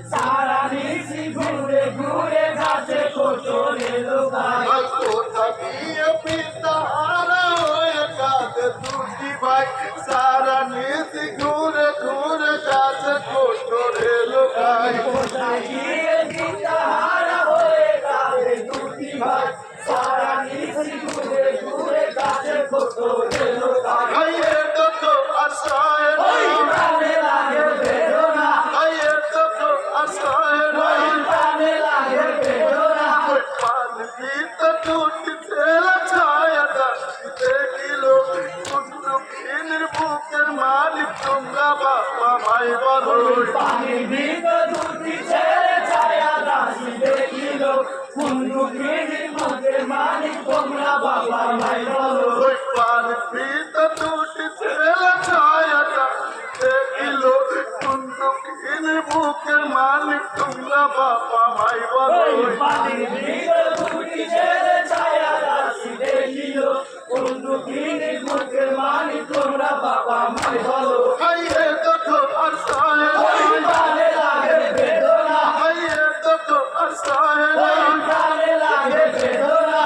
सारा निसी घूरे घूरे जाते को चोरे लोगाई पिताहारा होए काते दूती भाई सारा निसी घूरे घूरे जाते को चोरे लोगाई पिताहारा होए काते दूती भाई सारा निसी घूरे घूरे जाते को चोरे लोगाई तो आशाए ताने लागे बेरोना तो आशाए ताने लागे बेरोना पान भी तो टूट तेरा छाया देखिलो कुंदुकिन बुकेर मालिक तुमरा बापा भाई बलो पानी भी तो टूट तेरा छाया दासी देखिलो कुंदुकिन बुकेर मालिक तुमरा बापा भाई बलो पानी भी तो टूट तेरा छाया देखिलो कुंदुकिन बुकेर मालिक तुमरा बापा भाई बलो पानी भी तो टूट तेरा छाया दासी देखिलो कुंदुकिन बुकेर मालिक तुमरा बापा भाई बलो हाइए तो अरसाए ताने लागे बेदोना हाइए तो अरसाए ताने लागे बेदोना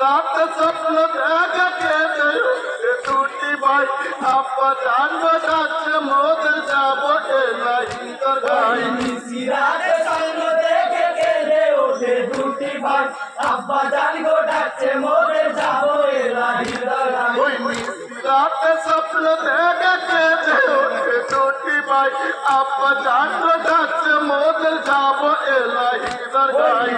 रात स्वप्न देख के टूटी भाई आप जान बजाते मोद जाबो एलाई दरगाई रात स्वप्न देख के उठे टूटी भाई आप जान गो डाचे मोद जाबो एलाई दरगाई रात स्वप्न देख के उठे टूटी भाई आप जान गो डाचे मोद जाबो एलाई दरगाई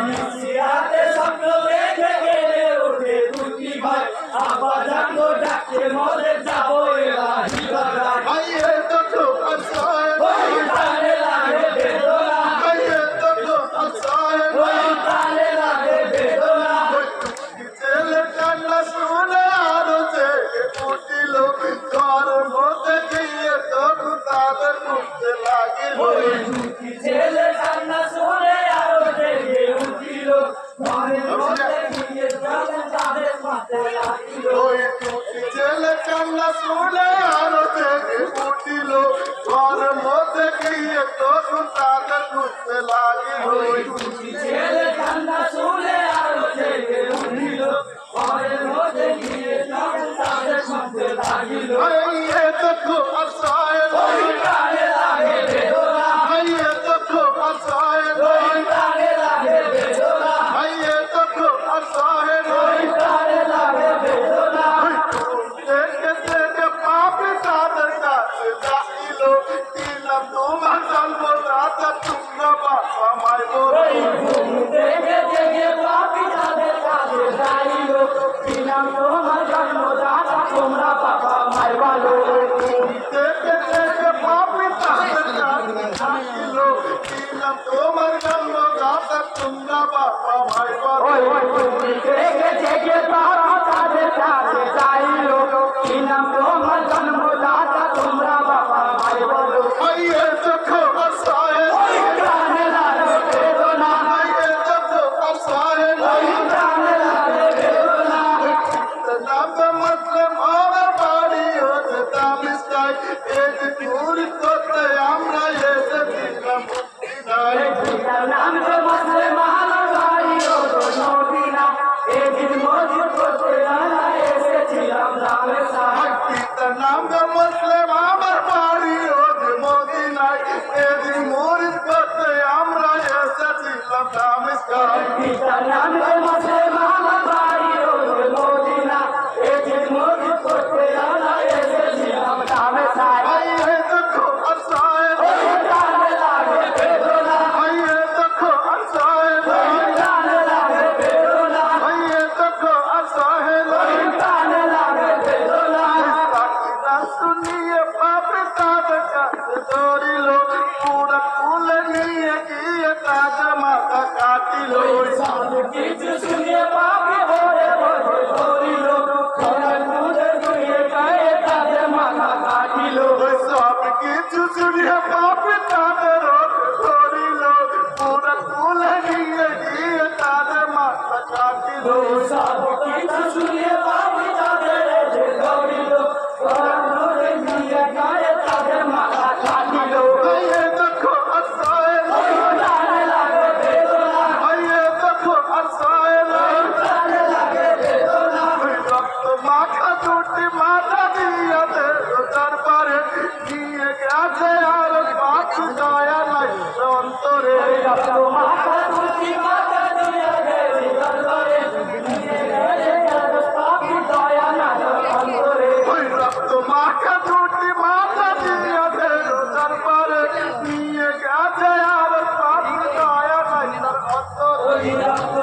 रात स्वप्न देख के उठे टूटी भाई आप जान गो डाचे मोद जाबो एलाई दरगाई आइए तो अरसाए ताने लागे बेदोना आइए तो अरसाए ताने लागे बेदोना चल कान्ना सुने आरो से उठिलो घर मते गइए तो ताদের মুখে লাগে ওই चल कान्ना सुने आरो से उठिलो घर मते गइए तो ताদের মাথে লাগিলো ওই चल कान्ना सुने आरो से उठिलो घर मते गइए तो ताদের মুখে লাগিলো ওই चल कान्ना सुने आरो से उठिलो घर मते गइए तो ताদের মাথে লাগিলো आइए तो अरसाए ताने लागे बेदोना आइए तो अरसाए ताने लागे बेदोना आइए तो अरसाए ताने लागे बेदोना देख पाप तादर का जाइलो तीनम तुम्हार जन्म दाता तुमरा बापा माय बोलो देख पाप तादर का जाइलो तीनम तुम्हार जन्म दाता तुमरा बापा माय बोलो देख पाप तादर का जाइलो तीनम तुम्हार जन्म दाता तुमरा बापा माय बोलो देख पाप तादर का जाइलो तीनम तुम्हार जन्म दाता तुमरा बापा माय बोलो आइए तो अरसाए ताने लागे बेदोना आइए तो अरसाए ताने लागे बेदोना नाम मतलब और बाड़ी हो दामिस्ताई एक दूर করতে আমরা এসেছিলাম মদিনায় নাম मतलब মালার বাড়ি हो মদিনা একদিন মসজিদ করতে আমরা এসেছিলাম দামেস্তাই নাম मतलब আমার বাড়ি हो মদিনায় একদিন মসজিদ করতে আমরা এসেছিলাম দামেস্তাই নাম मतलब মালার বাড়ি हो মদিনা একদিন মসজিদ করতে আমরা এসেছিলাম দামেস্তাই আইয়ে তো अरसाए ताने लागे बेदोना आइए तो अरसाए ताने लागे बेदोना आइए तो अरसाए ताने लागे बेदोना ताकि सुनिए पाप ताद का दौड़ी लो पूरा फूल नहीं কিছু শুনিয়ে পাপি হয়ে বসে ধরিল সোনার দুধে ধুয়ে গায়ে তাদের মাথা কাটিল সব কিছু শুনিয়ে পাপি তাদের ধরিল পুরা তুলে নিয়ে গিয়ে তাদের মাথা কাটিল সব কিছু শুনিয়ে পাপি তাদের এসে ধরিল সোনার দুধে ধুয়ে গায়ে তাদের মাথা কাটিল আইয়ে দেখো আসাইল প্রাণে লাগে বেদনা আইয়ে দেখো আসাইল প্রাণে লাগে বেদনা রক্ত মাখা দুটি মাথা দিয়ে দরবারে নিয়ে গেছে আর পাপ দয়া নাই অন্তরে রক্ত মাখা দুটি মাথা দিয়ে গেছে দরবারে নিয়ে গেছে আর পাপি দয়া নাই অন্তরে ওই রক্ত মাখা দুটি মাথা দিয়ে দরবারে নিয়ে গেছে আর পাপ দয়া নাই অন্তরে রক্ত